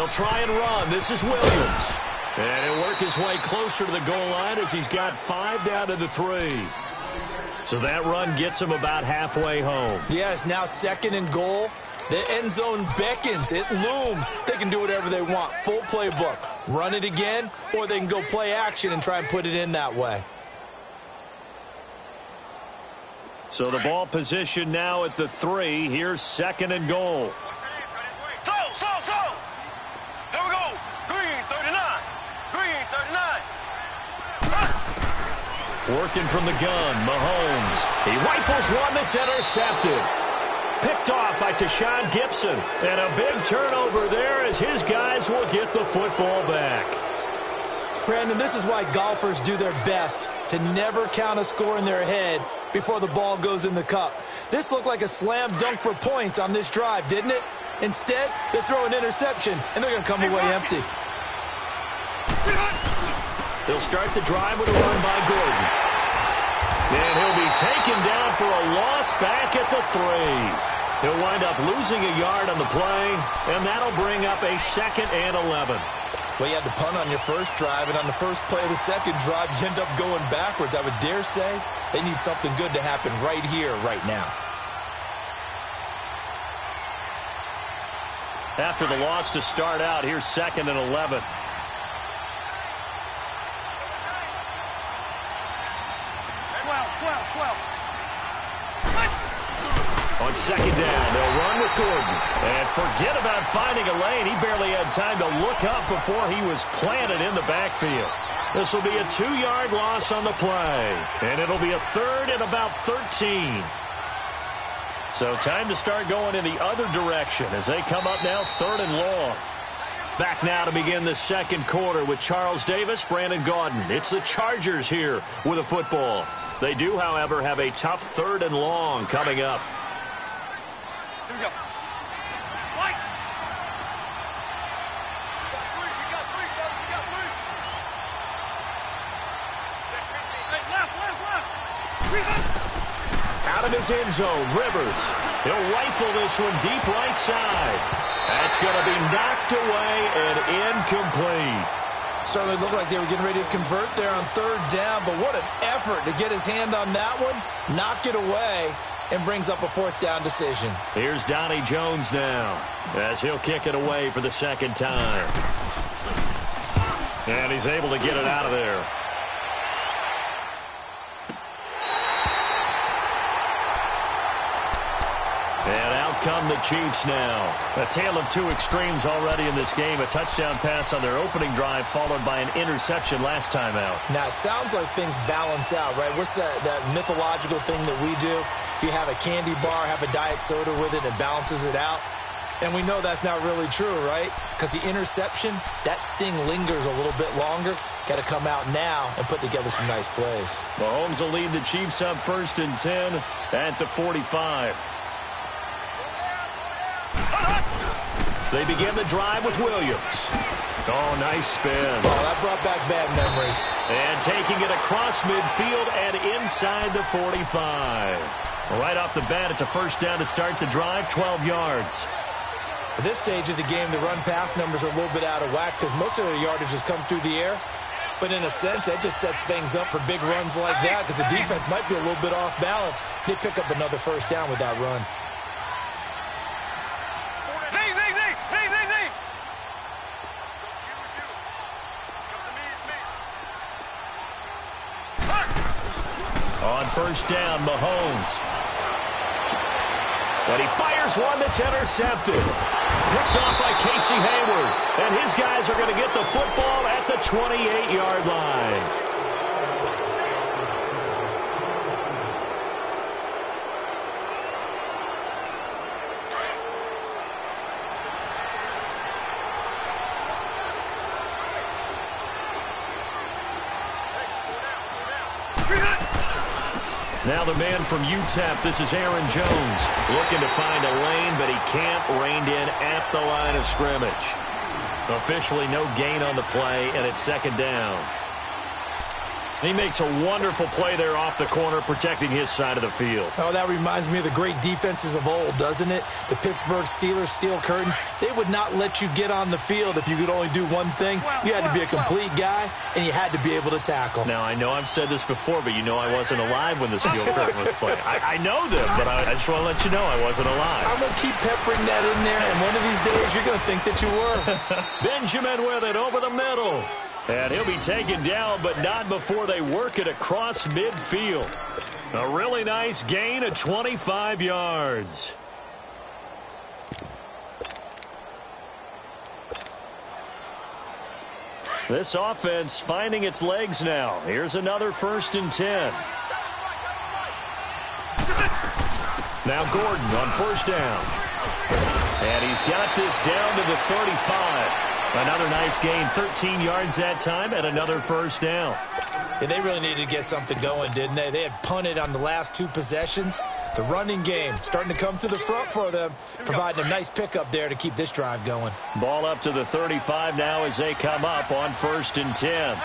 They'll try and run. This is Williams. And he'll work his way closer to the goal line as he's got 5 down to the 3. So that run gets him about halfway home. Yes, now 2nd and goal. The end zone beckons. It looms. They can do whatever they want. Full playbook. Run it again, or they can go play action and try and put it in that way. So the ball position now at the 3. Here's 2nd and goal. Here we go. Green 39. Green 39. Working from the gun, Mahomes. He rifles one that's intercepted. Picked off by Tashawn Gibson. And a big turnover there as his guys will get the football back. Brandon, this is why golfers do their best to never count a score in their head before the ball goes in the cup. This looked like a slam dunk for points on this drive, didn't it? Instead, they throw an interception, and they're going to come away empty. They'll start the drive with a run by Gordon. And he'll be taken down for a loss back at the 3. He'll wind up losing a yard on the play, and that'll bring up a 2nd and 11. Well, you had to punt on your first drive, and on the first play of the second drive, you end up going backwards. I would dare say they need something good to happen right here, right now. After the loss to start out, here's 2nd and 11. On 2nd down, they'll run with Gordon. And forget about finding a lane. He barely had time to look up before he was planted in the backfield. This will be a 2-yard loss on the play. And it'll be a 3rd and about 13. So time to start going in the other direction as they come up now 3rd and long. Back now to begin the second quarter with Charles Davis, Brandon Gaudin. It's the Chargers here with a football. They do, however, have a tough 3rd and long coming up. Here we go. Fight! We got three. Hey, left. Out of his end zone, Rivers. He'll rifle this one deep right side. That's going to be knocked away and incomplete. Certainly looked like they were getting ready to convert there on 3rd down, but what an effort to get his hand on that one, knock it away, and brings up a 4th down decision. Here's Donnie Jones now as he'll kick it away for the 2nd time. And he's able to get it out of there. And out come the Chiefs now. A tale of 2 extremes already in this game. A touchdown pass on their opening drive followed by an interception last time out. Now, it sounds like things balance out, right? What's that mythological thing that we do? If you have a candy bar, have a diet soda with it, it balances it out. And we know that's not really true, right? Because the interception, that sting lingers a little bit longer. Got to come out now and put together some nice plays. Mahomes will lead the Chiefs up 1st and 10 at the 45. They begin the drive with Williams. Oh, nice spin. Oh, that brought back bad memories. And taking it across midfield and inside the 45. Right off the bat, it's a 1st down to start the drive, 12 yards. At this stage of the game, the run-pass numbers are a little bit out of whack because most of their yardage has come through the air. But in a sense, that just sets things up for big runs like that because the defense might be a little bit off balance. They pick up another 1st down with that run. On 1st down, Mahomes. But he fires one that's intercepted. Picked off by Casey Hayward. And his guys are going to get the football at the 28-yard line. Now the man from UTEP, this is Aaron Jones, looking to find a lane, but he can't, reined in at the line of scrimmage. Officially no gain on the play, and it's 2nd down. He makes a wonderful play there off the corner, protecting his side of the field. Oh, that reminds me of the great defenses of old, doesn't it? The Pittsburgh Steelers, Steel Curtain, they would not let you get on the field if you could only do one thing. You had to be a complete guy, and you had to be able to tackle. Now, I know I've said this before, but you know I wasn't alive when the Steel Curtain was playing. I know them, but I just want to let you know I wasn't alive. I'm going to keep peppering that in there, and one of these days you're going to think that you were. Benjamin with it over the middle. And he'll be taken down, but not before they work it across midfield. A really nice gain of 25 yards. This offense finding its legs now. Here's another 1st and 10. Now Gordon on 1st down. And he's got this down to the 35. Another nice gain, 13 yards that time, and another 1st down. Yeah, they really needed to get something going, didn't they? They had punted on the last 2 possessions. The running game starting to come to the front for them, providing a nice pickup there to keep this drive going. Ball up to the 35 now as they come up on 1st and 10.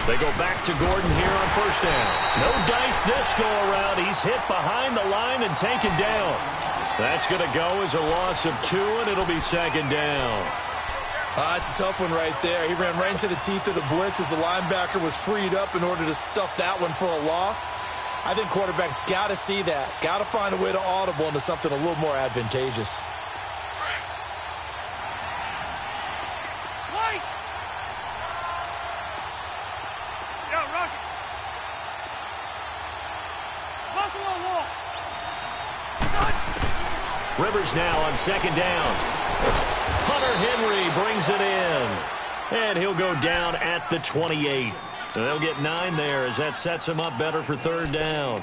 They go back to Gordon here on 1st down. No dice this go around. He's hit behind the line and taken down. That's going to go as a loss of 2, and it'll be 2nd down. It's a tough one right there. He ran right into the teeth of the blitz as the linebacker was freed up in order to stuff that one for a loss. I think quarterbacks got to see that. Got to find a way to audible into something a little more advantageous. Rivers now on 2nd down. Hunter Henry brings it in. And he'll go down at the 28. They'll get 9 there as that sets him up better for 3rd down.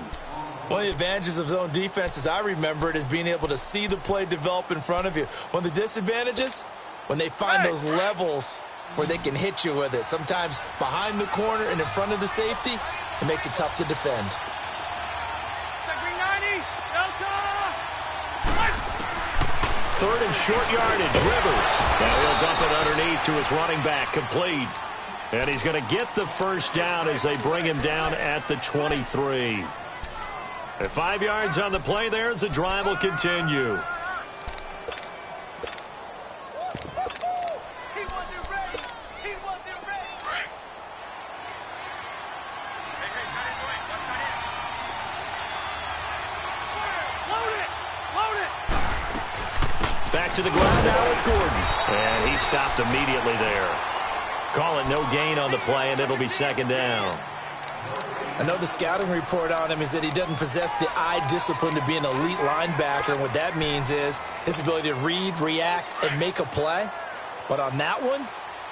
One of the advantages of zone defense, as I remember it, is being able to see the play develop in front of you. One of the disadvantages, when they find those levels where they can hit you with it. Sometimes behind the corner and in front of the safety, it makes it tough to defend. 3rd and short yardage, Rivers. And he'll dump it underneath to his running back, complete. And he's going to get the 1st down as they bring him down at the 23. At 5 yards on the play there as the drive will continue. Back to the ground now with Gordon. And he stopped immediately there. Call it no gain on the play, and it'll be 2nd down. I know the scouting report on him is that he doesn't possess the eye discipline to be an elite linebacker. And what that means is his ability to read, react, and make a play. But on that one,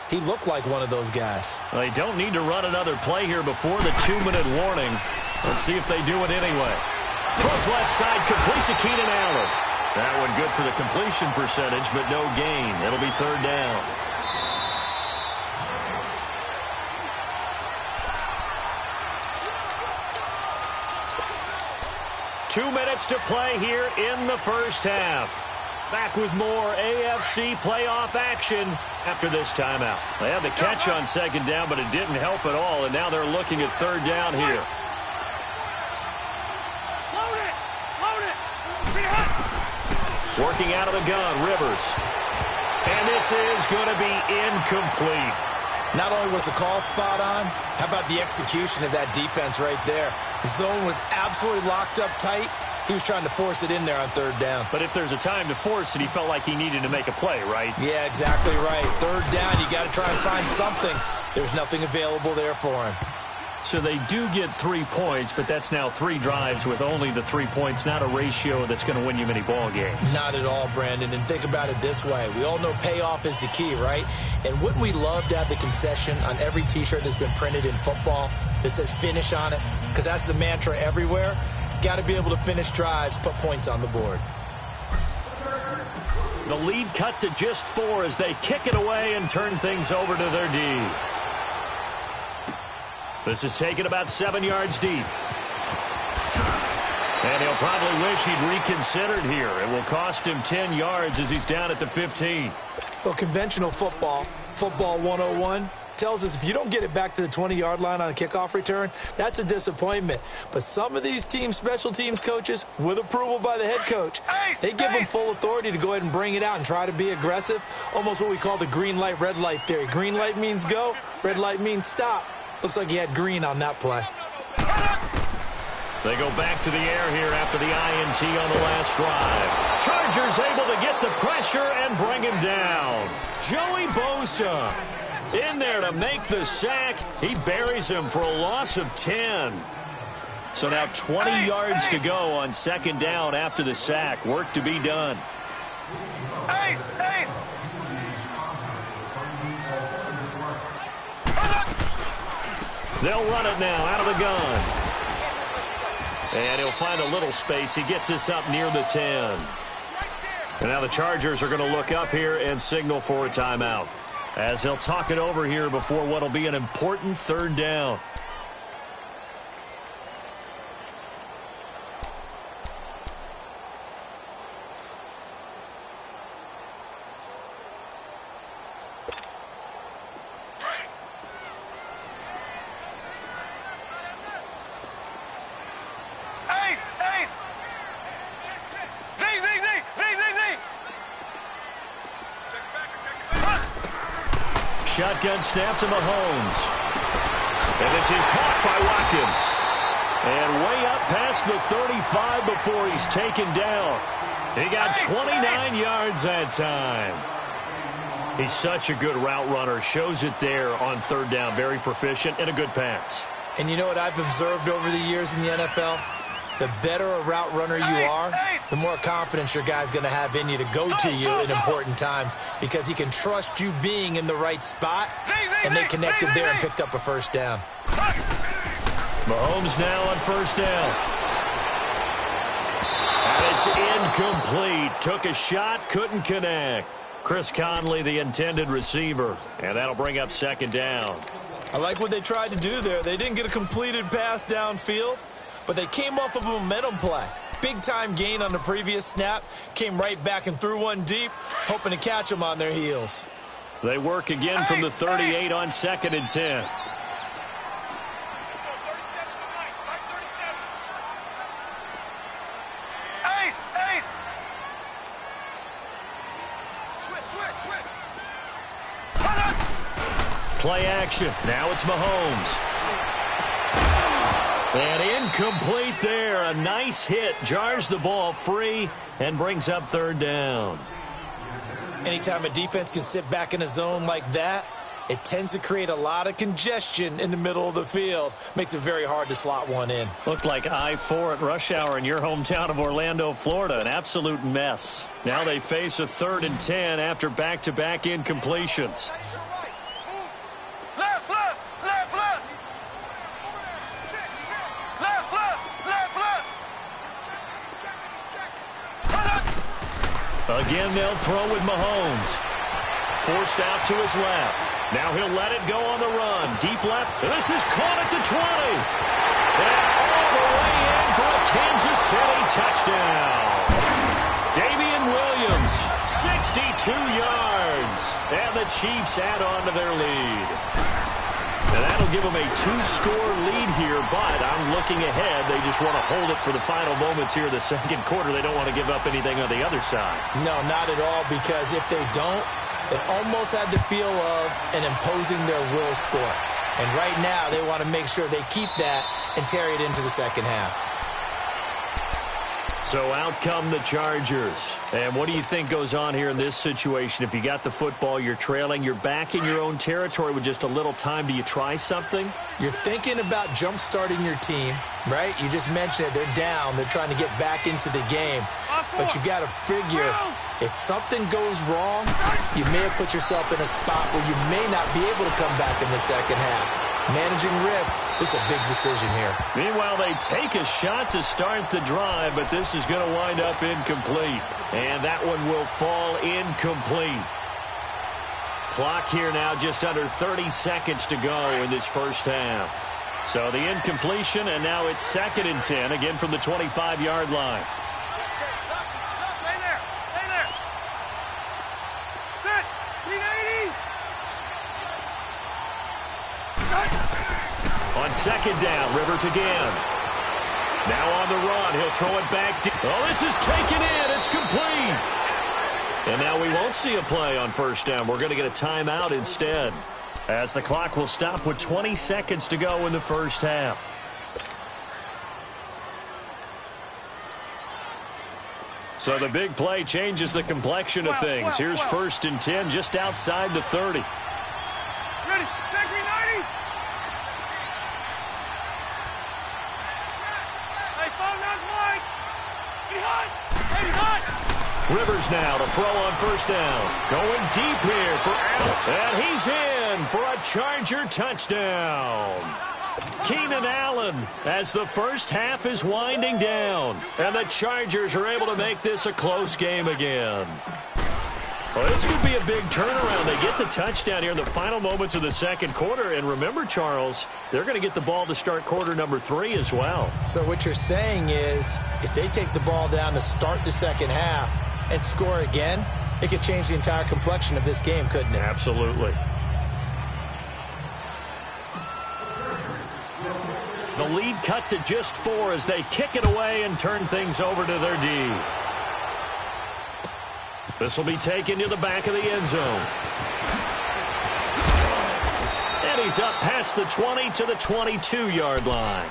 he looked like one of those guys. Well, they don't need to run another play here before the 2-minute warning. Let's see if they do it anyway. Throws left side, complete to Keenan Allen. That one good for the completion percentage, but no gain. It'll be 3rd down. Two minutes to play here in the 1st half. Back with more AFC playoff action after this timeout. They had the catch on 2nd down, but it didn't help at all, and now they're looking at 3rd down here. Working out of the gun, Rivers. And this is going to be incomplete. Not only was the call spot on, how about the execution of that defense right there? The zone was absolutely locked up tight. He was trying to force it in there on 3rd down. But if there's a time to force it, he felt like he needed to make a play, right? Yeah, exactly right. 3rd down, you got to try and find something. There's nothing available there for him. So they do get 3 points, but that's now 3 drives with only the 3 points, not a ratio that's going to win you many ball games. Not at all, Brandon. And think about it this way. We all know payoff is the key, right? And wouldn't we love to have the concession on every T-shirt that's been printed in football that says finish on it? Because that's the mantra everywhere. Got to be able to finish drives, put points on the board. The lead cut to just 4 as they kick it away and turn things over to their D. This is taken about 7 yards deep. And he'll probably wish he'd reconsidered here. It will cost him 10 yards as he's down at the 15. Well, conventional football, football 101, tells us if you don't get it back to the 20-yard line on a kickoff return, that's a disappointment. But some of these special teams coaches, with approval by the head coach, they give them full authority to go ahead and bring it out and try to be aggressive, almost what we call the green light, red light theory. Green light means go, red light means stop. Looks like he had green on that play. They go back to the air here after the INT on the last drive. Chargers able to get the pressure and bring him down. Joey Bosa in there to make the sack. He buries him for a loss of 10. So now 20 yards to go on second down after the sack. Work to be done. They'll run it now out of the gun. And he'll find a little space. He gets us up near the 10. And now the Chargers are going to look up here and signal for a timeout, as they'll talk it over here before what will be an important third down. Shotgun snap to Mahomes. And this is caught by Watkins. And way up past the 35 before he's taken down. He got 29 yards that time. He's such a good route runner. Shows it there on third down. Very proficient and a good pass. And you know what I've observed over the years in the NFL? The better a route runner you are, the more confidence your guy's going to have in you to go to you in important times, because he can trust you being in the right spot, and they connected there and picked up a first down. Mahomes now on first down. And it's incomplete. Took a shot, couldn't connect. Chris Conley, the intended receiver, and that'll bring up second down. I like what they tried to do there. They didn't get a completed pass downfield, but they came off of a momentum play. Big-time gain on the previous snap. Came right back and threw one deep, hoping to catch them on their heels. They work again from the 38 on second and 10. Play action. Now it's Mahomes. And incomplete there. A nice hit. Jars the ball free and brings up third down. Anytime a defense can sit back in a zone like that, it tends to create a lot of congestion in the middle of the field. Makes it very hard to slot one in. Looked like I-4 at rush hour in your hometown of Orlando, Florida. An absolute mess. Now they face a third and 10 after back-to-back incompletions. Again, they'll throw with Mahomes. Forced out to his left. Now he'll let it go on the run. Deep left. This is caught at the 20. And all the way in for a Kansas City touchdown. Damian Williams, 62 yards. And the Chiefs add on to their lead. And that'll give them a 2-score lead here, but I'm looking ahead. They just want to hold it for the final moments here of the second quarter. They don't want to give up anything on the other side. No, not at all, because if they don't, it almost had the feel of an imposing their will score. And right now, they want to make sure they keep that and carry it into the second half. So out come the Chargers. And what do you think goes on here in this situation? If you got the football, you're trailing, you're back in your own territory with just a little time. Do you try something? You're thinking about jump-starting your team, right? You just mentioned it. They're down. They're trying to get back into the game. But you got to figure, if something goes wrong, you may have put yourself in a spot where you may not be able to come back in the second half. Managing risk, this is a big decision here. Meanwhile, they take a shot to start the drive, but this is going to wind up incomplete. And that one will fall incomplete. Clock here now just under 30 seconds to go in this first half. So the incompletion, and now it's second and 10, again from the 25-yard line. On second down, Rivers again. Now on the run, he'll throw it back. Oh, this is taken in. It's complete. And now we won't see a play on first down. We're going to get a timeout instead, as the clock will stop with 20 seconds to go in the first half. So the big play changes the complexion of things. Here's first and 10 just outside the 30. Ready, Zachary 90. Hey, phone, that's Mike. He hot. Hey, he's hot. Rivers now to throw on first down. Going deep here for Allen. And he's in for a Charger touchdown. Keenan Allen as the first half is winding down. And the Chargers are able to make this a close game again. Well, this could be a big turnaround. They get the touchdown here in the final moments of the second quarter. And remember, Charles, they're going to get the ball to start quarter number 3 as well. So what you're saying is if they take the ball down to start the second half and score again, it could change the entire complexion of this game, couldn't it? Absolutely. The lead cut to just 4 as they kick it away and turn things over to their D. This will be taken to the back of the end zone. And he's up past the 20 to the 22-yard line.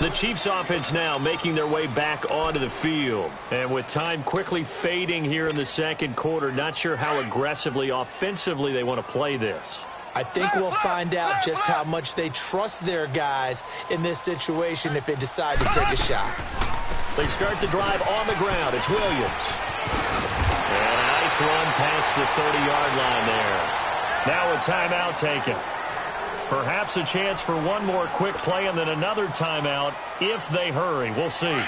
The Chiefs offense now making their way back onto the field. And with time quickly fading here in the second quarter, not sure how aggressively, offensively they want to play this. I think we'll find out just how much they trust their guys in this situation if they decide to take a shot. They start the drive on the ground. It's Williams. And a nice run past the 30-yard line there. Now a timeout taken. Perhaps a chance for one more quick play and then another timeout if they hurry. We'll see.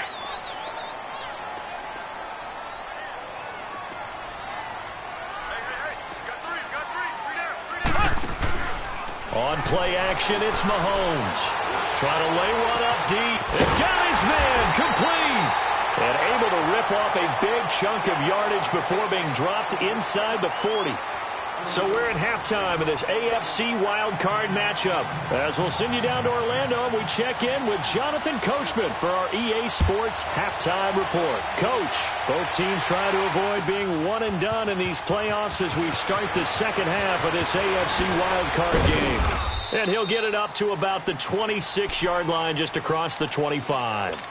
On play action, it's Mahomes. Trying to lay one up deep. And got his man complete. And able to rip off a big chunk of yardage before being dropped inside the 40. So we're at halftime of this AFC wildcard matchup. As we'll send you down to Orlando, we check in with Jonathan Coachman for our EA Sports Halftime Report. Coach, both teams try to avoid being one and done in these playoffs as we start the second half of this AFC wildcard game. And he'll get it up to about the 26-yard line just across the 25.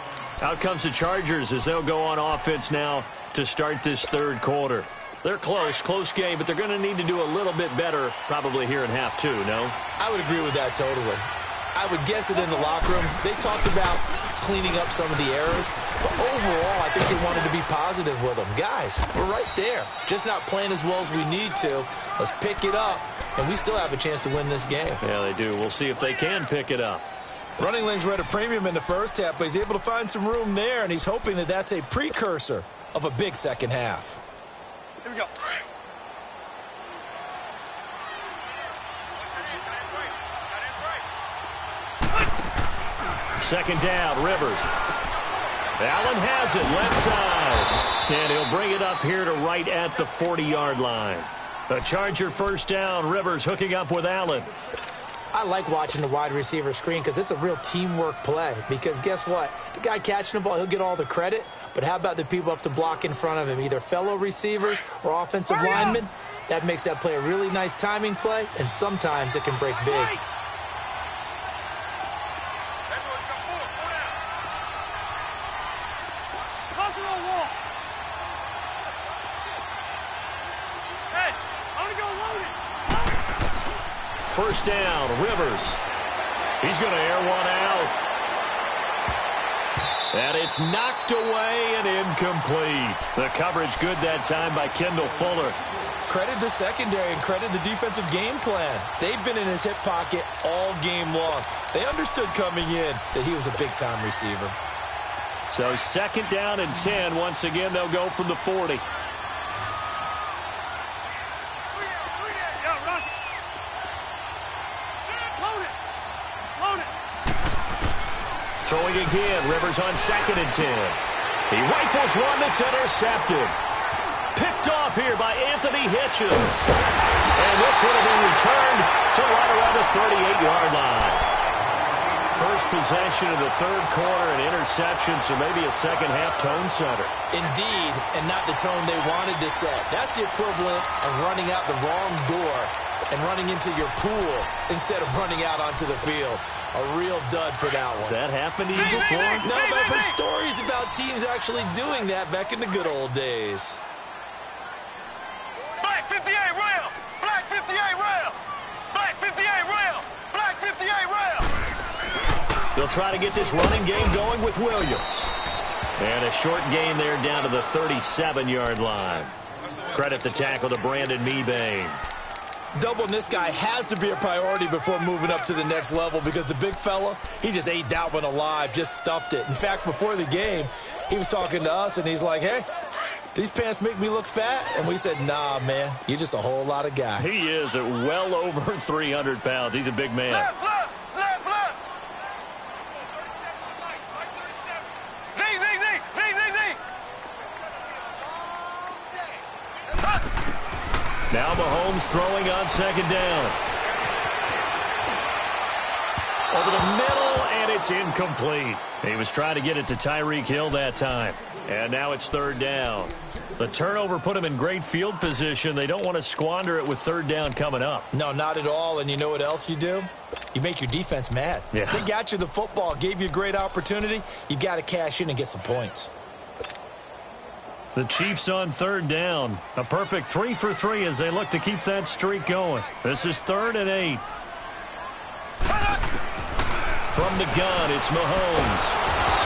Out comes the Chargers as they'll go on offense now to start this third quarter. They're close game, but they're going to need to do a little bit better probably here in half 2, no? I would agree with that totally. I would guess it in the locker room. They talked about cleaning up some of the errors, but overall, I think they wanted to be positive with them. Guys, we're right there. Just not playing as well as we need to. Let's pick it up, and we still have a chance to win this game. Yeah, they do. We'll see if they can pick it up. Running lanes were at a premium in the first half, but he's able to find some room there, and he's hoping that that's a precursor of a big second half. Here we go. Second down, Rivers. Allen has it, left side. And he'll bring it up here to right at the 40-yard line. A Charger first down, Rivers hooking up with Allen. I like watching the wide receiver screen because it's a real teamwork play. Because guess what? The guy catching the ball, he'll get all the credit. But how about the people up to block in front of him, either fellow receivers or offensive linemen? That makes that play a really nice timing play, and sometimes it can break big. First down, Rivers. He's going to air one out. And it's knocked away and incomplete. The coverage good that time by Kendall Fuller. Credit the secondary and credit the defensive game plan. They've been in his hip pocket all game long. They understood coming in that he was a big-time receiver. So second down and 10. Once again, they'll go from the 40. Throwing again, Rivers on second and 10. He rifles one that's intercepted. Picked off here by Anthony Hitchens. And this one will be returned to right around the 38-yard line. possession of the third quarter, an interception, so maybe a second-half tone setter. Indeed, and not the tone they wanted to set. That's the equivalent of running out the wrong door and running into your pool instead of running out onto the field. A real dud for that one. Has that happened to you before? No, but I've heard stories about teams actually doing that back in the good old days. Black 58 rail! Black 58 rail! Black 58 rail! Black 58 rail! They'll try to get this running game going with Williams. And a short gain there down to the 37-yard line. Credit the tackle to Brandon Mebane. Doubling this guy has to be a priority before moving up to the next level because the big fella, he just ate that one alive, just stuffed it. In fact, before the game, he was talking to us, and he's like, hey, these pants make me look fat? And we said, nah, man, you're just a whole lot of guy. He is at well over 300 pounds. He's a big man. Left, left, left, left! Z, Z, Z, Z, Z, Z! Now Mahomes throwing on second down. Over the middle, and it's incomplete. He was trying to get it to Tyreek Hill that time. And now it's third down. The turnover put him in great field position. They don't want to squander it with third down coming up. No, not at all. And you know what else you do? You make your defense mad. Yeah. They got you the football, gave you a great opportunity. You got to cash in and get some points. The Chiefs on third down. A perfect 3 for 3 as they look to keep that streak going. This is 3rd and 8. From the gun, it's Mahomes.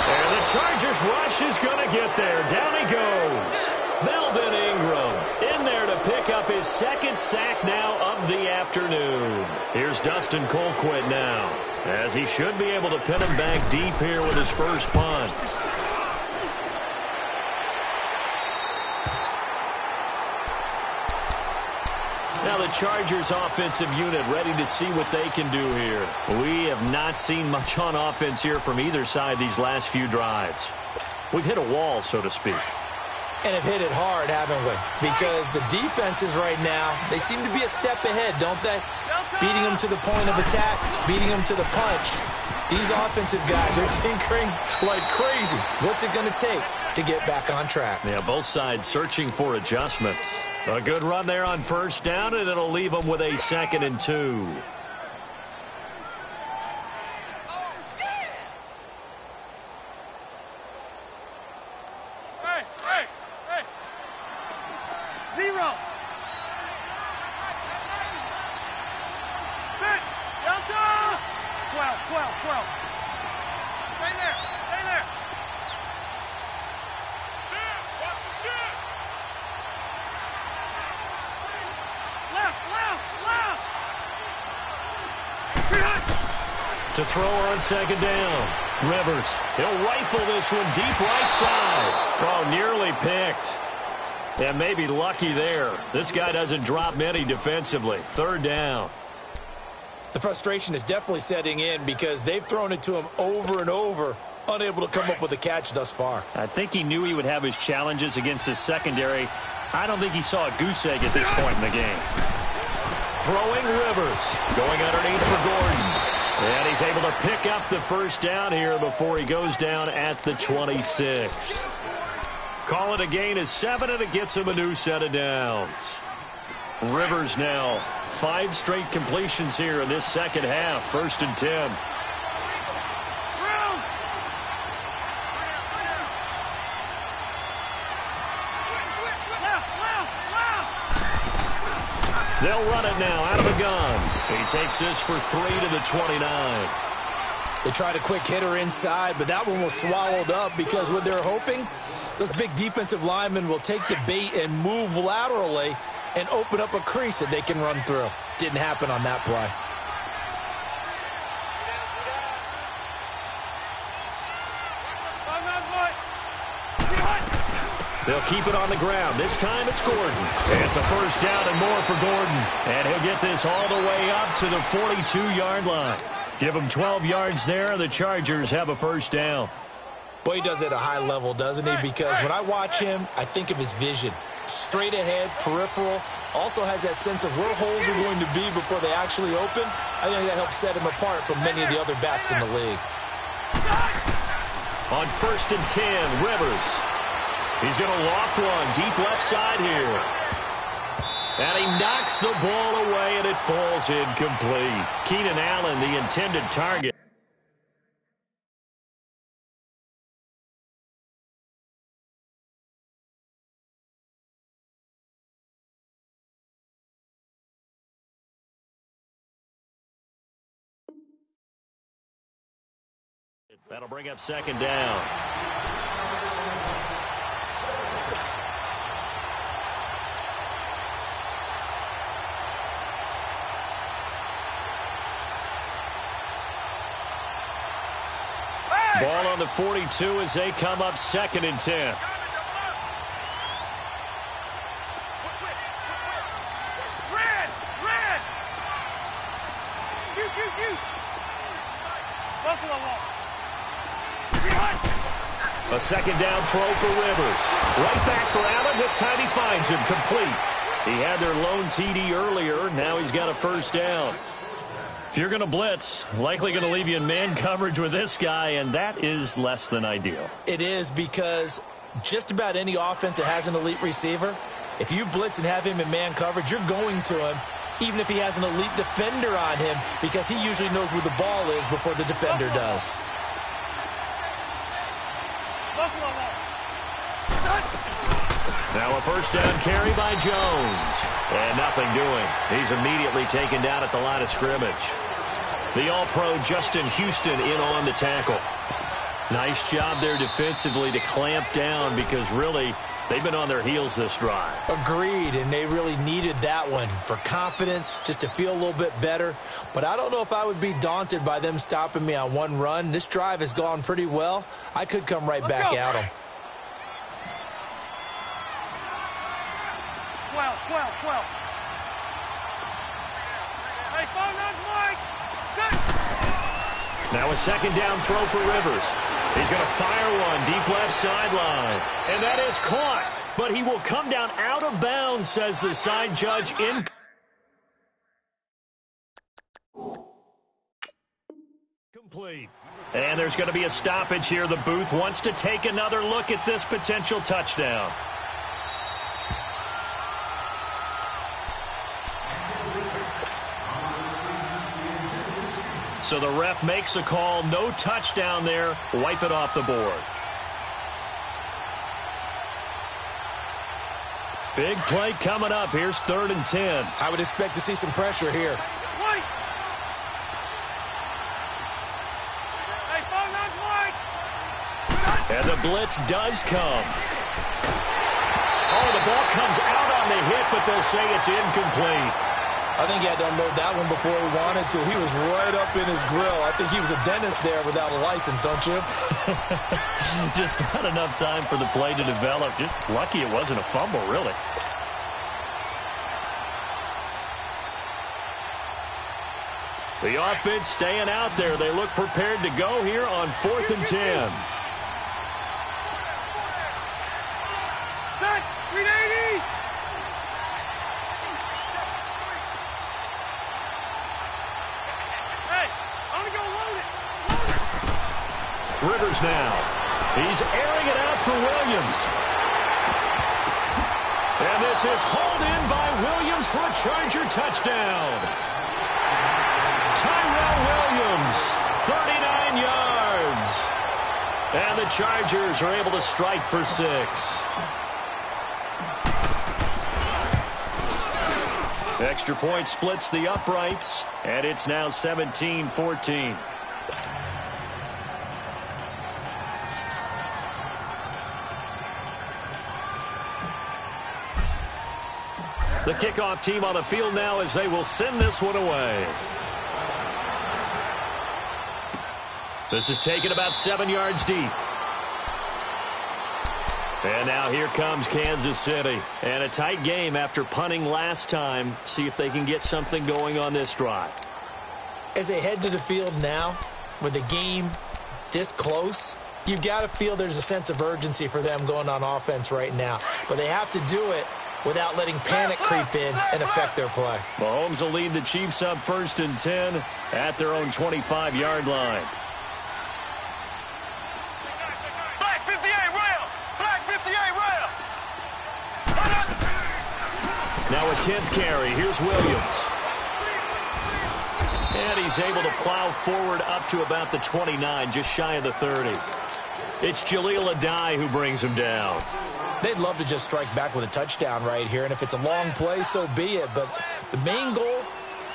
And the Chargers rush is going to get there. Down he goes. Melvin Ingram in there to pick up his second sack now of the afternoon. Here's Dustin Colquitt now, as he should be able to pin him back deep here with his first punt. Now the Chargers offensive unit ready to see what they can do here. We have not seen much on offense here from either side these last few drives. We've hit a wall, so to speak. And have hit it hard, haven't we? Because the defenses right now, they seem to be a step ahead, don't they? Beating them to the point of attack, beating them to the punch. These offensive guys are tinkering like crazy. What's it going to take to get back on track? Yeah, both sides searching for adjustments. A good run there on first down, and it'll leave them with a 2nd and 2. Zero. Sit. Delta. 12. Stay there. Shit! Watch the shit! Left. To throw on second down. Rivers. He'll rifle this one deep right side. Oh, nearly picked. And maybe lucky there. This guy doesn't drop many defensively. Third down. The frustration is definitely setting in because they've thrown it to him over and over, unable to come up with a catch thus far. I think he knew he would have his challenges against his secondary. I don't think he saw a goose egg at this point in the game. Throwing Rivers. Going underneath for Gordon. And he's able to pick up the first down here before he goes down at the 26. Call it a gain of 7, and it gets him a new set of downs. Rivers now 5 straight completions here in this second half. 1st and 10. They'll run it now out of the gun. He takes this for 3 to the 29. They tried a quick hitter inside, but that one was swallowed up because what they're hoping, those big defensive linemen will take the bait and move laterally and open up a crease that they can run through. Didn't happen on that play. They'll keep it on the ground. This time it's Gordon. It's a first down and more for Gordon. And he'll get this all the way up to the 42-yard line. Give him 12 yards there, and the Chargers have a first down. Boy, he does it at a high level, doesn't he? Because when I watch him, I think of his vision. Straight ahead, peripheral. Also has that sense of where holes are going to be before they actually open. I think that helps set him apart from many of the other backs in the league. On 1st and 10, Rivers. He's going to loft one deep left side here. And he knocks the ball away, and it falls incomplete. Keenan Allen, the intended target. That'll bring up 2nd down. Ball on the 42 as they come up 2nd and 10. Red! Red! Shoot! Buffalo wall. A 2nd down throw for Rivers. Right back for Allen. This time he finds him complete. He had their lone TD earlier. Now he's got a 1st down. If you're going to blitz, likely going to leave you in man coverage with this guy, and that is less than ideal. It is, because just about any offense that has an elite receiver, if you blitz and have him in man coverage, you're going to him, even if he has an elite defender on him, because he usually knows where the ball is before the defender does. Now a 1st down carry by Jones. And nothing doing. He's immediately taken down at the line of scrimmage. The All-Pro Justin Houston in on the tackle. Nice job there defensively to clamp down, because really they've been on their heels this drive. Agreed, and they really needed that one for confidence, just to feel a little bit better. But I don't know if I would be daunted by them stopping me on one run. This drive has gone pretty well. I could come right back at them. 12. Hey, phone nuts, Mike. Now a 2nd down throw for Rivers. He's going to fire one deep left sideline. And that is caught. But he will come down out of bounds, says the side judge. Incomplete. And there's going to be a stoppage here. The booth wants to take another look at this potential touchdown. So the ref makes a call. No touchdown there. Wipe it off the board. Big play coming up. Here's 3rd and 10. I would expect to see some pressure here. White. Hey, phone nuts, White. And the blitz does come. Oh, the ball comes out on the hit, but they'll say it's incomplete. I think he had to unload that one before he wanted to. He was right up in his grill. I think he was a dentist there without a license, don't you? Just not enough time for the play to develop. Just lucky it wasn't a fumble, really. The offense staying out there. They look prepared to go here on 4th and 10. Set. 380. Rivers now. He's airing it out for Williams. And this is hauled in by Williams for a Charger touchdown. Tyrell Williams, 39 yards. And the Chargers are able to strike for 6. Extra point splits the uprights, and it's now 17-14. The kickoff team on the field now as they will send this one away. This is taken about 7 yards deep. And now here comes Kansas City. And a tight game after punting last time. See if they can get something going on this drive. As they head to the field now, with the game this close, you've got to feel there's a sense of urgency for them going on offense right now. But they have to do it without letting panic creep in and affect their play. Mahomes will lead the Chiefs up 1st and 10 at their own 25-yard line. 10th carry. Here's Williams. And he's able to plow forward up to about the 29, just shy of the 30. It's Jaleel Adai who brings him down. They'd love to just strike back with a touchdown right here, and if it's a long play, so be it. But the main goal,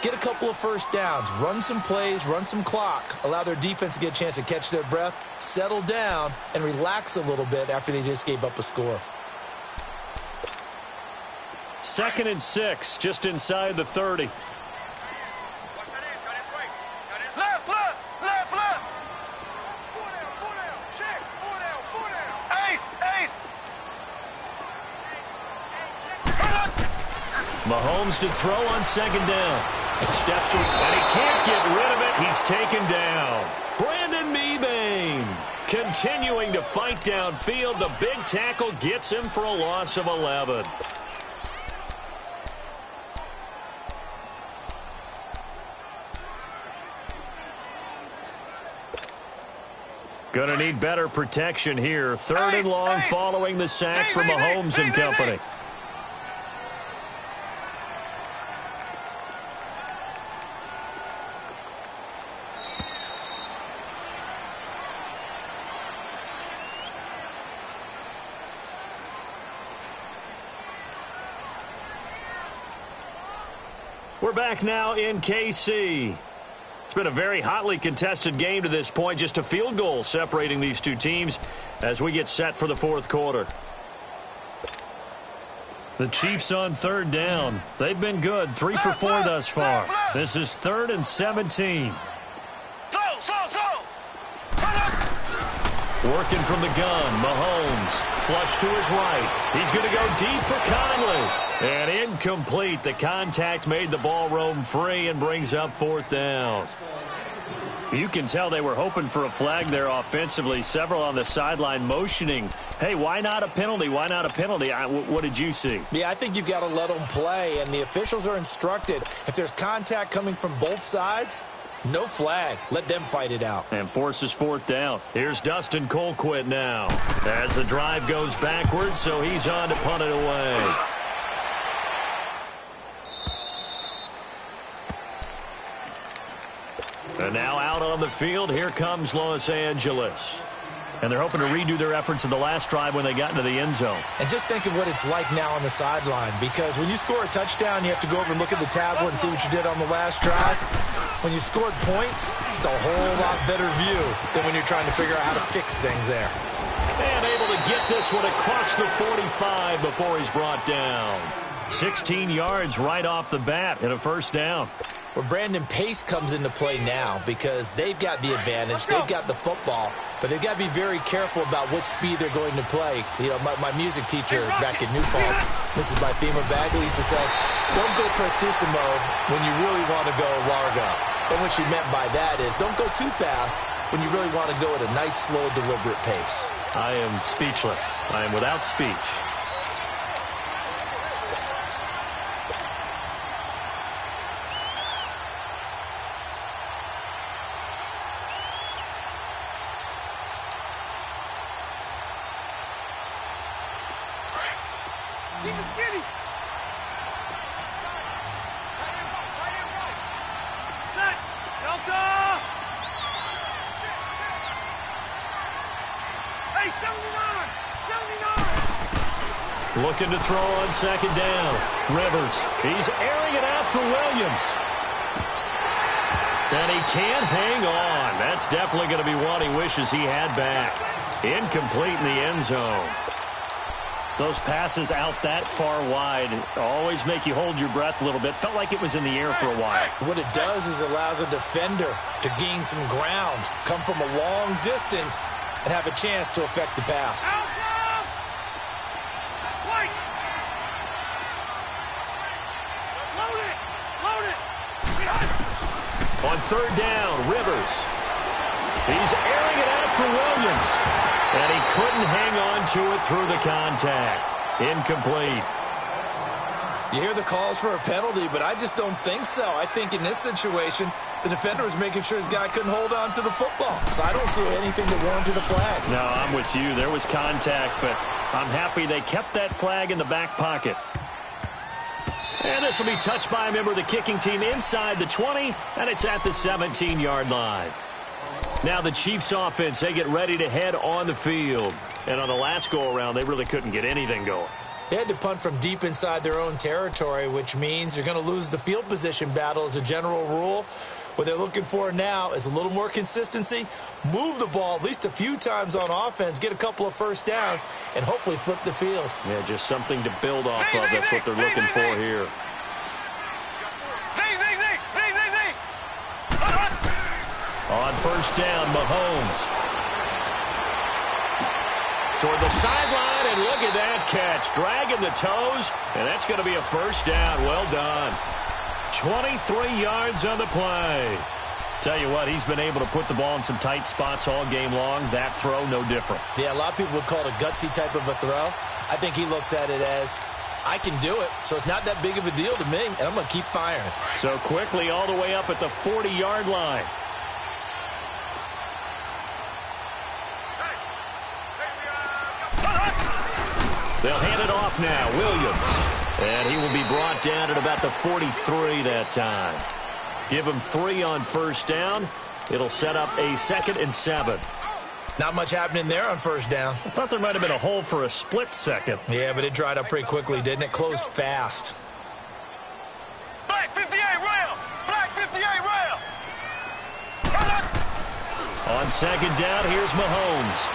get a couple of first downs, run some plays, run some clock, allow their defense to get a chance to catch their breath, settle down, and relax a little bit after they just gave up a score. 2nd and 6, just inside the 30. Left, left, left, left. 4 down, check, 4 down. Ace. Mahomes to throw on 2nd down. Steps and he can't get rid of it. He's taken down. Brandon Mebane continuing to fight downfield. The big tackle gets him for a loss of 11. Gonna need better protection here. 3rd and long following the sack from Mahomes and company. We're back now in KC. It's been a very hotly contested game to this point. Just a field goal separating these two teams as we get set for the 4th quarter. The Chiefs on 3rd down. They've been good. 3 for 4 thus far. This is 3rd and 17. Working from the gun, Mahomes. Flush to his right. He's going to go deep for Conley. And incomplete. The contact made the ball roam free and brings up 4th down. You can tell they were hoping for a flag there offensively. Several on the sideline motioning. Hey, why not a penalty? Why not a penalty? What did you see? Yeah, I think you've got to let them play, and the officials are instructed. If there's contact coming from both sides, no flag. Let them fight it out. And forces 4th down. Here's Dustin Colquitt now. As the drive goes backwards, so he's on to punt it away. And now out on the field, here comes Los Angeles. And they're hoping to redo their efforts in the last drive when they got into the end zone. And just think of what it's like now on the sideline, because when you score a touchdown, you have to go over and look at the tablet and see what you did on the last drive. When you scored points, it's a whole lot better view than when you're trying to figure out how to fix things there. And able to get this one across the 45 before he's brought down. 16 yards right off the bat and a 1st down. Well, Brandon, pace comes into play now because they've got the advantage. They've got the football, but they've got to be very careful about what speed they're going to play. You know, my music teacher back in New Paltz, Mrs. Bythema Bagley, used to say, don't go prestissimo when you really want to go largo. And what she meant by that is don't go too fast when you really want to go at a nice, slow, deliberate pace. I am speechless. I am without speech. Looking to throw on 2nd down. Rivers. He's airing it out for Williams. And he can't hang on. That's definitely going to be one he wishes he had back. Incomplete in the end zone. Those passes out that far wide always make you hold your breath a little bit. Felt like it was in the air for a while. What it does is allows a defender to gain some ground, come from a long distance, and have a chance to affect the pass. On 3rd down, Rivers. He's airing it out for Williams. And he couldn't hang on to it through the contact. Incomplete. You hear the calls for a penalty, but I just don't think so. I think in this situation, the defender was making sure his guy couldn't hold on to the football. So I don't see anything that warranted a flag. No, I'm with you. There was contact, but I'm happy they kept that flag in the back pocket. And this will be touched by a member of the kicking team inside the 20, and it's at the 17-yard line. Now the Chiefs offense, they get ready to head on the field. And on the last go-around, they really couldn't get anything going. They had to punt from deep inside their own territory, which means you're going to lose the field position battle as a general rule. What they're looking for now is a little more consistency, move the ball at least a few times on offense, get a couple of first downs, and hopefully flip the field. Yeah, just something to build off of. That's what they're looking for here. On first down, Mahomes. Toward the sideline, and look at that catch. Dragging the toes, and that's going to be a first down. Well done. 23 yards on the play. Tell you what, he's been able to put the ball in some tight spots all game long. That throw, no different. Yeah, a lot of people would call it a gutsy type of a throw. I think he looks at it as, I can do it, so it's not that big of a deal to me, and I'm going to keep firing. So quickly all the way up at the 40-yard line. They'll hand it off now. Williams. And he will be brought down at about the 43 that time. Give him 3 on first down. It'll set up a 2nd and 7. Not much happening there on first down. I thought there might have been a hole for a split second. Yeah, but it dried up pretty quickly, didn't it? Closed fast. Black 58 rail! Black 58 rail! On second down, here's Mahomes.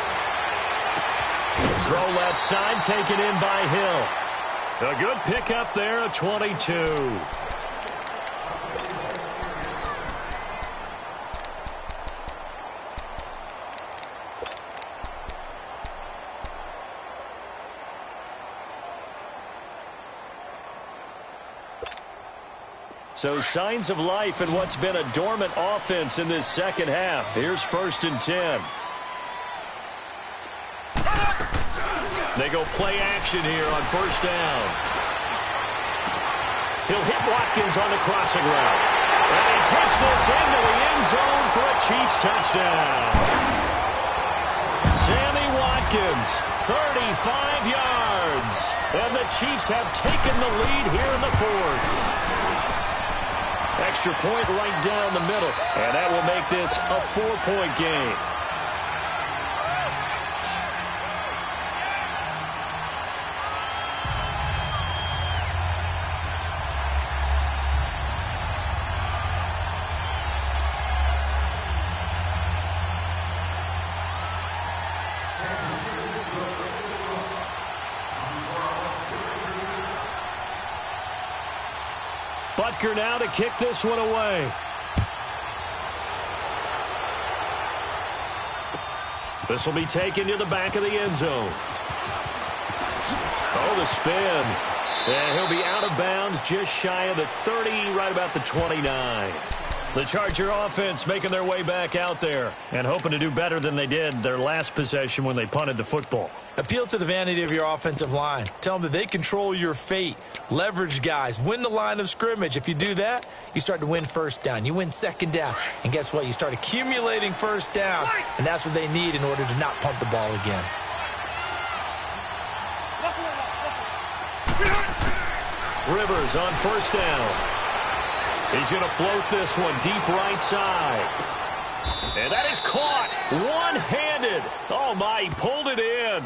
Throw left side, taken in by Hill. A good pickup there, a 22. So signs of life in what's been a dormant offense in this second half. Here's 1st and 10. They go play action here on first down. He'll hit Watkins on the crossing route. And he takes this into the end zone for a Chiefs touchdown. Sammy Watkins, 35 yards. And the Chiefs have taken the lead here in the 4th. Extra point right down the middle. And that will make this a 4-point game. Butker now to kick this one away. This will be taken to the back of the end zone. Oh, the spin. And he'll be out of bounds just shy of the 30, right about the 29. The Charger offense making their way back out there and hoping to do better than they did their last possession when they punted the football. Appeal to the vanity of your offensive line. Tell them that they control your fate. Leverage guys. Win the line of scrimmage. If you do that, you start to win first down. You win second down. And guess what? You start accumulating first downs. And that's what they need in order to not punt the ball again. Rivers on first down. He's going to float this one deep right side. And that is caught one-handed. Oh, my, he pulled it in.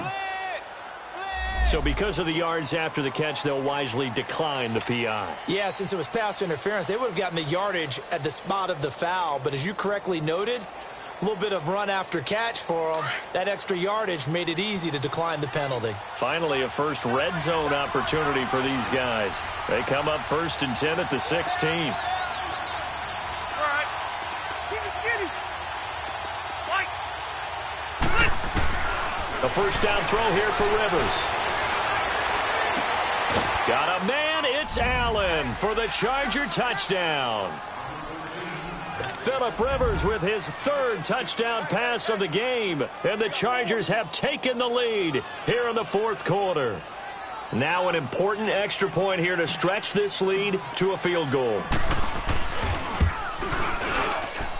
So because of the yards after the catch, they'll wisely decline the PI. Yeah, since it was pass interference, they would have gotten the yardage at the spot of the foul. But as you correctly noted, a little bit of run after catch for them. That extra yardage made it easy to decline the penalty. Finally, a first red zone opportunity for these guys. They come up 1st and 10 at the 16. A first down throw here for Rivers. Got a man, it's Allen for the Charger touchdown. Phillip Rivers with his 3rd touchdown pass of the game. And the Chargers have taken the lead here in the 4th quarter. Now an important extra point here to stretch this lead to a field goal.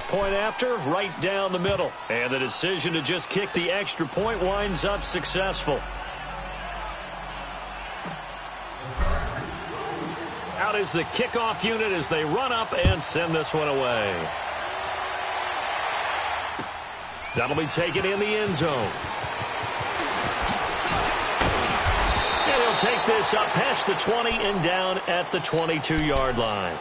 Point after, right down the middle. And the decision to just kick the extra point winds up successful. Out is the kickoff unit as they run up and send this one away. That'll be taken in the end zone. And he'll take this up past the 20 and down at the 22-yard line.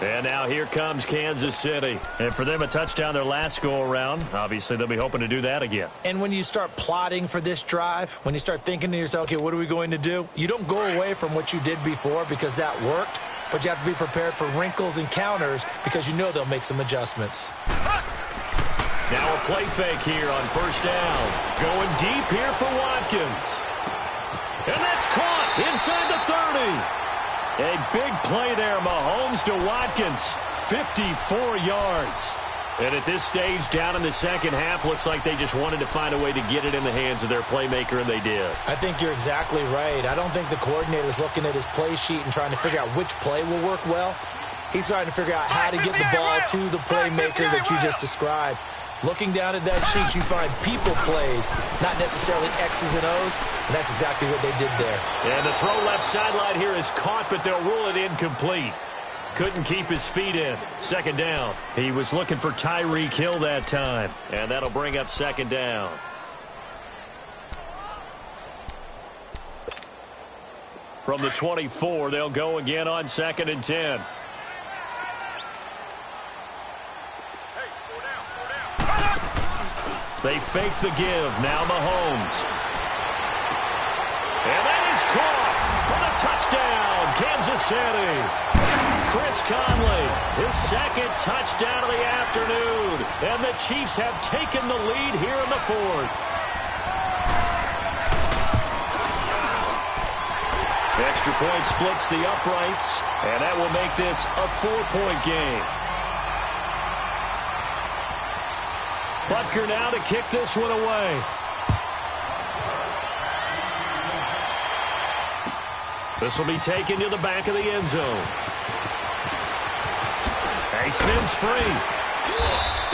And now here comes Kansas City. And for them, a touchdown their last go-around. Obviously, they'll be hoping to do that again. And when you start plotting for this drive, when you start thinking to yourself, okay, what are we going to do? You don't go away from what you did before because that worked, but you have to be prepared for wrinkles and counters because you know they'll make some adjustments. Now a play fake here on first down. Going deep here for Watkins. And that's caught inside the 30. A big play there, Mahomes to Watkins, 54 yards. And at this stage, down in the second half, looks like they just wanted to find a way to get it in the hands of their playmaker, and they did. I think you're exactly right. I don't think the coordinator's looking at his play sheet and trying to figure out which play will work well. He's trying to figure out how to get the ball to the playmaker that you just described. Looking down at that sheet, you find people plays, not necessarily X's and O's, and that's exactly what they did there. And the throw left sideline here is caught, but they'll rule it incomplete. Couldn't keep his feet in. Second down. He was looking for Tyreek Hill that time, and that'll bring up second down. From the 24, they'll go again on 2nd and 10. They fake the give. Now Mahomes. And that is caught for the touchdown, Kansas City. Chris Conley, his second touchdown of the afternoon. And the Chiefs have taken the lead here in the fourth. Extra point splits the uprights, and that will make this a 4-point game. Butker now to kick this one away. This will be taken to the back of the end zone. He spins free.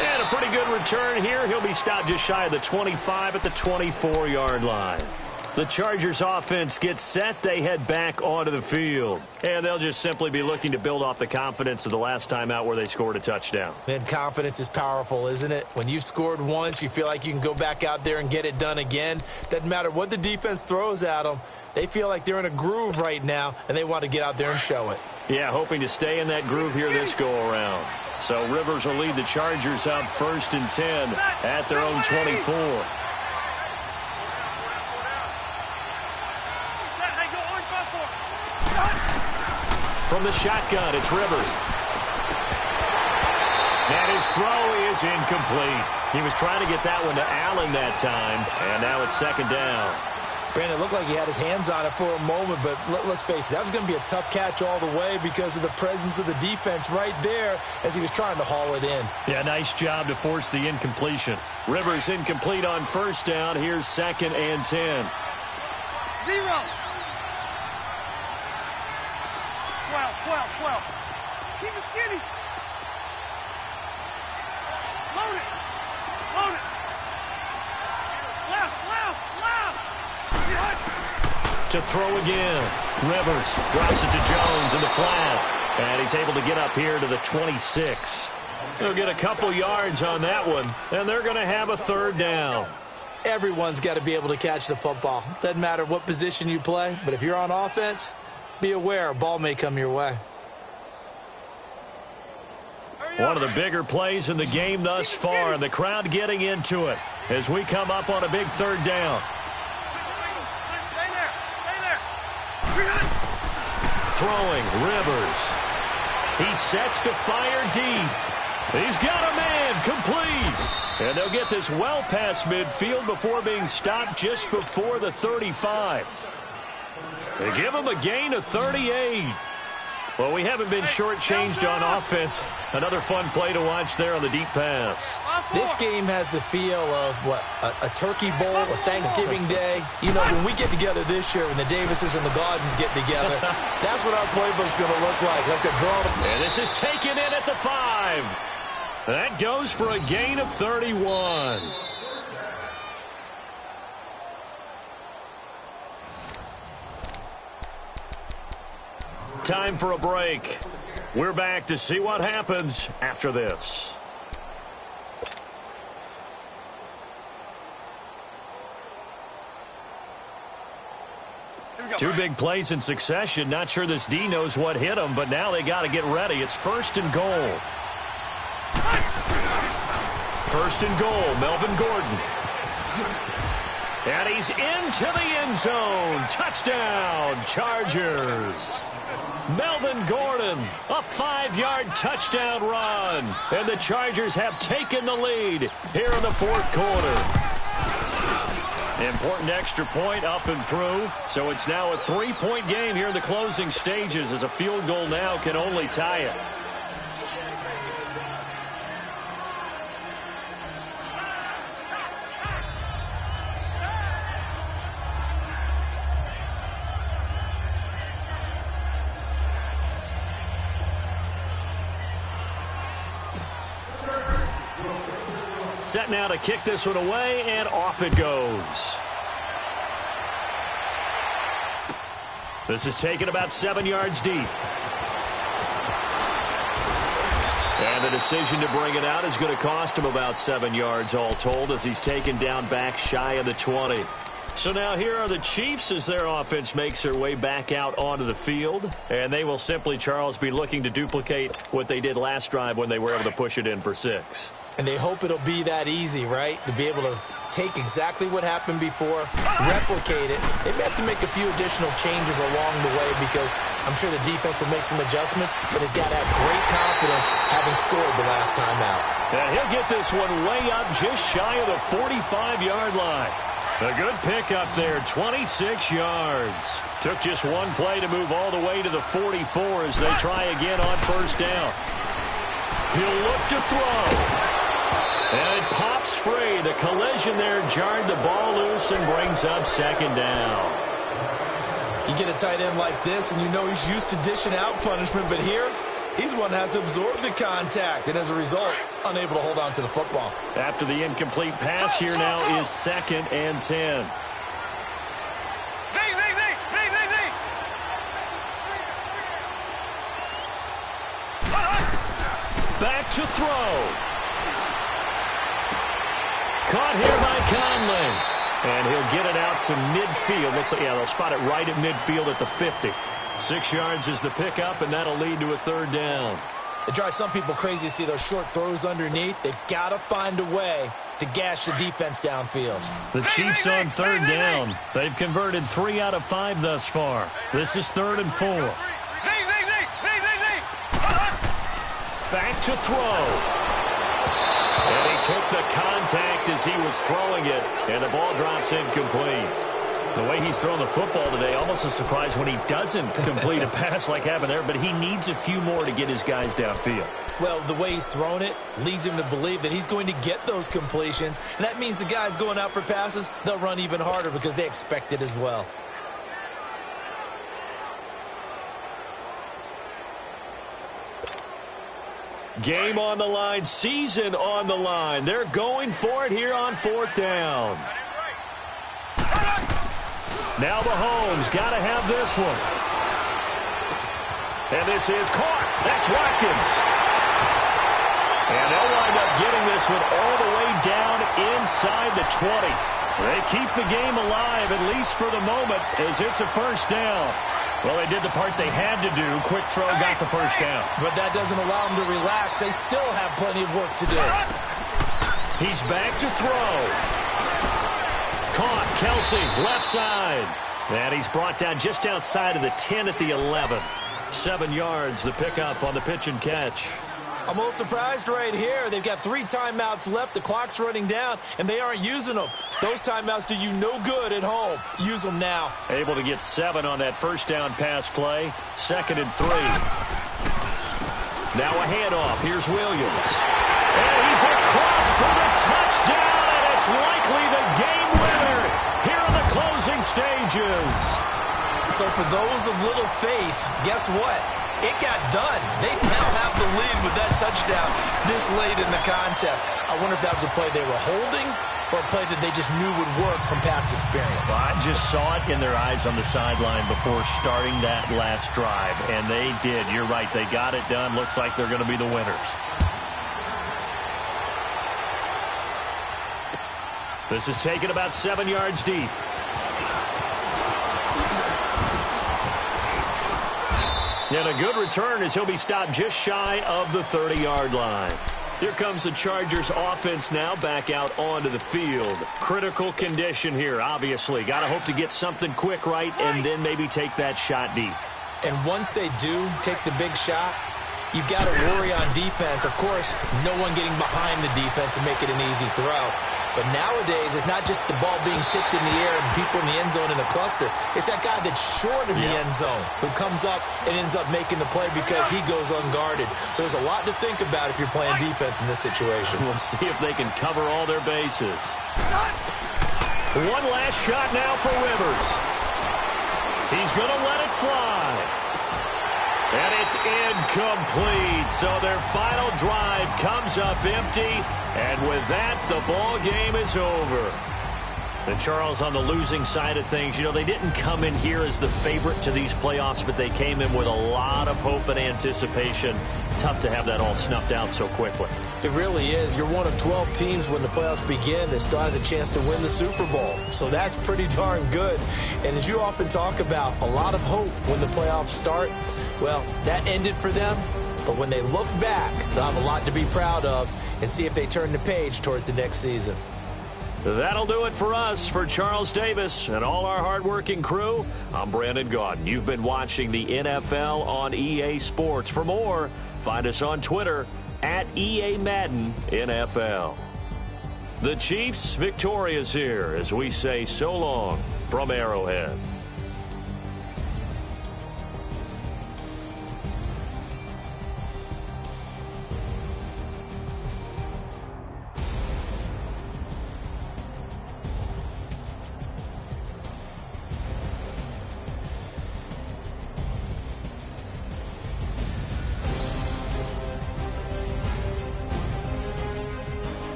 And a pretty good return here. He'll be stopped just shy of the 25 at the 24-yard line. The Chargers offense gets set. They head back onto the field. And they'll just simply be looking to build off the confidence of the last time out where they scored a touchdown. Man, confidence is powerful, isn't it? When you've scored once, you feel like you can go back out there and get it done again. Doesn't matter what the defense throws at them. They feel like they're in a groove right now, and they want to get out there and show it. Yeah, hoping to stay in that groove here this go-around. So Rivers will lead the Chargers up 1st and 10 at their own 24. From the shotgun, it's Rivers. And his throw is incomplete. He was trying to get that one to Allen that time, and now it's second down. Brandon, it looked like he had his hands on it for a moment, but let's face it, that was going to be a tough catch all the way because of the presence of the defense right there as he was trying to haul it in. Yeah, nice job to force the incompletion. Rivers incomplete on first down. Here's 2nd and 10. 0. 12. Keep it skinny. Load it. Left. To throw again. Rivers drops it to Jones in the flat. And he's able to get up here to the 26. They'll get a couple yards on that one, and they're going to have a third down. Everyone's got to be able to catch the football. Doesn't matter what position you play, but if you're on offense, be aware a ball may come your way. One of the bigger plays in the game thus far, and the crowd getting into it as we come up on a big third down. Stay there. Throwing, Rivers. He sets to fire deep. He's got a man, complete. And they'll get this well past midfield before being stopped just before the 35. They give him a gain of 38. Well, we haven't been shortchanged on offense. Another fun play to watch there on the deep pass. This game has the feel of, what, a turkey bowl, a Thanksgiving day. You know, when we get together this year, when the Davises and the Gaudens get together, that's what our playbook's going to look like they're drawing. And this is taken in at the 5. That goes for a gain of 31. time for a break. We're back to see what happens after this. Two big plays in succession. Not sure this D knows what hit him, but now they got to get ready. It's 1st and goal. 1st and goal, Melvin Gordon. And he's into the end zone. Touchdown, Chargers. Melvin Gordon, a 5-yard touchdown run. And the Chargers have taken the lead here in the 4th quarter. Important extra point up and through. So it's now a 3-point game here in the closing stages, as a field goal now can only tie it. Set now to kick this one away, and off it goes. This is taken about 7 yards deep. And the decision to bring it out is going to cost him about 7 yards all told, as he's taken down back shy of the 20. So now here are the Chiefs as their offense makes their way back out onto the field. And they will simply, Charles, be looking to duplicate what they did last drive when they were able to push it in for 6. And they hope it'll be that easy, right? To be able to take exactly what happened before, replicate it. They may have to make a few additional changes along the way, because I'm sure the defense will make some adjustments, but they've got to have great confidence having scored the last time out. And he'll get this one way up just shy of the 45-yard line. A good pickup there, 26 yards. Took just one play to move all the way to the 44 as they try again on 1st down. He'll look to throw. And it pops free. The collision there jarred the ball loose and brings up 2nd down. You get a tight end like this, and you know he's used to dishing out punishment, but here, he's the one that has to absorb the contact, and as a result, unable to hold on to the football. After the incomplete pass, here now is 2nd and 10. Back to throw. Caught here by Conley. And he'll get it out to midfield. Looks like, yeah, they'll spot it right at midfield at the 50. 6 yards is the pickup, and that'll lead to a 3rd down. It drives some people crazy to see those short throws underneath. They've got to find a way to gash the defense downfield. The Chiefs on 3rd down. They've converted 3 out of 5 thus far. This is 3rd and 4. Back to throw. And he took the contact as he was throwing it, and the ball drops incomplete. The way he's thrown the football today, almost a surprise when he doesn't complete a pass like happened there, but he needs a few more to get his guys downfield. Well, the way he's thrown it leads him to believe that he's going to get those completions, and that means the guys going out for passes, they'll run even harder because they expect it as well. Game on the line, season on the line. They're going for it here on 4th down. Now Mahomes got to have this one. And this is caught. That's Watkins. And they'll wind up getting this one all the way down inside the 20. They keep the game alive, at least for the moment, as it's a 1st down. Well, they did the part they had to do. Quick throw, got the 1st down. But that doesn't allow them to relax. They still have plenty of work to do. He's back to throw. Caught, Kelsey, left side. And he's brought down just outside of the 10 at the 11. 7 yards, the pickup on the pitch and catch. I'm a little surprised right here. They've got 3 timeouts left. The clock's running down, and they aren't using them. Those timeouts do you no good at home. Use them now. Able to get 7 on that 1st down pass play. 2nd and 3. Now a handoff. Here's Williams. And he's across for the touchdown, and it's likely the game winner here in the closing stages. So for those of little faith, guess what? It got done. They now have the lead with that touchdown this late in the contest. I wonder if that was a play they were holding or a play that they just knew would work from past experience. Well, I just saw it in their eyes on the sideline before starting that last drive, and they did. You're right. They got it done. Looks like they're going to be the winners. This is taken about 7 yards deep. And a good return as he'll be stopped just shy of the 30-yard line. Here comes the Chargers offense now back out onto the field. Critical condition here, obviously. Got to hope to get something quick right and then maybe take that shot deep. And once they do take the big shot, you've got to worry on defense. Of course, no one getting behind the defense and make it an easy throw. But nowadays, it's not just the ball being tipped in the air and people in the end zone in a cluster. It's that guy that's short in the end zone who comes up and ends up making the play because he goes unguarded. So there's a lot to think about if you're playing defense in this situation. We'll see if they can cover all their bases. One last shot now for Rivers. He's going to let it fly. And it's incomplete. So their final drive comes up empty. And with that, the ball game is over. And Charles, on the losing side of things, you know, they didn't come in here as the favorite to these playoffs, but they came in with a lot of hope and anticipation. Tough to have that all snuffed out so quickly. It really is. You're one of 12 teams when the playoffs begin that still has a chance to win the Super Bowl. So that's pretty darn good. And as you often talk about, a lot of hope when the playoffs start. Well, that ended for them. But when they look back, they'll have a lot to be proud of and see if they turn the page towards the next season. That'll do it for us. For Charles Davis and all our hardworking crew, I'm Brandon Gaudin. You've been watching the NFL on EA Sports. For more, find us on Twitter at EA Madden NFL. The Chiefs victorious here as we say so long from Arrowhead.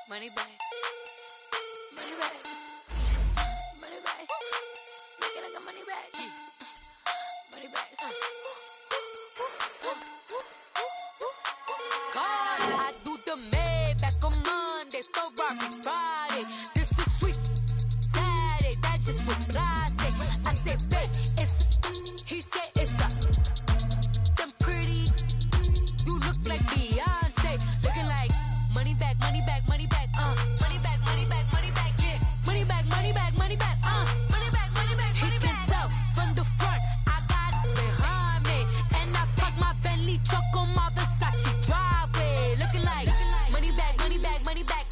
Money back. Money back. Money back. Make it like a money back. Money back. God, I do the Maybach on Monday, Ferrari Friday. This is sweet Saturday, that's just what plastic. I said, babe, it's, he said it's a, them pretty, you look like Beyonce, looking like money back, money back, money back, money back, money back, money back, yeah, money back, money back, money back, money back, money back, he can tell from the front, I got it behind me, and I park my Bentley truck on my Versace driveway, looking like money back, money back, money back,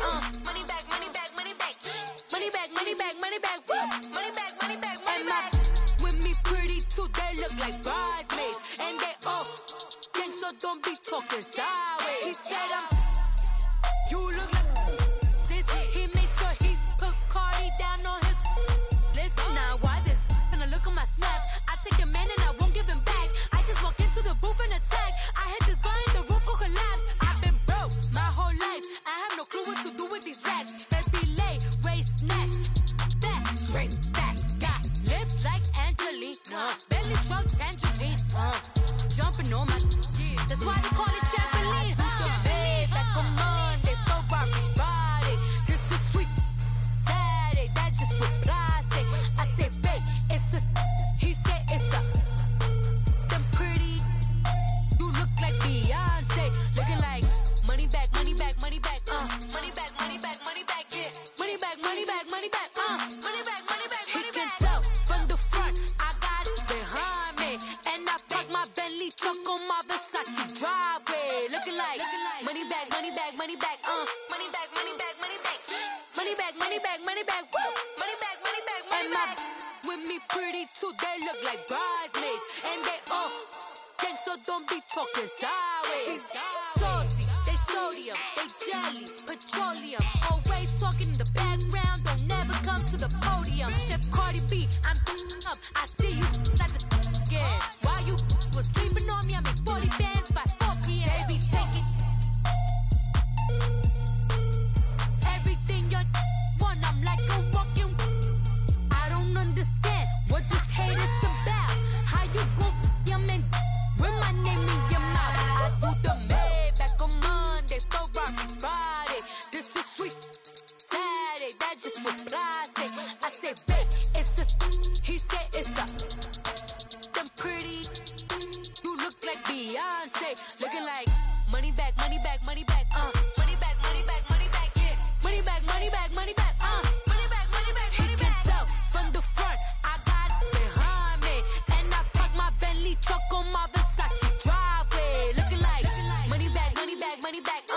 money back, money back, money back, money back, money back, money back, money back, money back, money back, with me pretty too, they look like bridesmaids, and they all gang, so don't be talking sideways. He said you look like this. He makes sure he put Cardi down on his list. Now why this? Gonna look at my snap. I take a man and I won't give him money back, money back, money back, money back, money back, money back, money back, money back, money back, woo, money back, money back, money back. With me pretty too, they look like bridesmaids, and they gang, so don't be talking sideways. Salty, they sodium, they jelly, petroleum, always talking in the background, don't never come to the podium. Chef Cardi B, I'm up, I see you like the again. While you was sleeping on me, I make 40 bands by 4 p.m. They be taking everything you want, I'm like a walking. I don't understand what this hate is about. How you go your man with my name in your mouth? I do the Maybach on Monday, Ferrari Friday. This is sweet Saturday, that's just what I say. I say, babe, it's a, he said it's a, them pretty, you look like Beyonce, looking like money back, money back, money back, money back, money back, money back, yeah, money back, money back, money back, money back, money back, money back. He can tell from the front, I got it behind me, and I park my Bentley truck on my Versace driveway, looking like money back, money back, money back.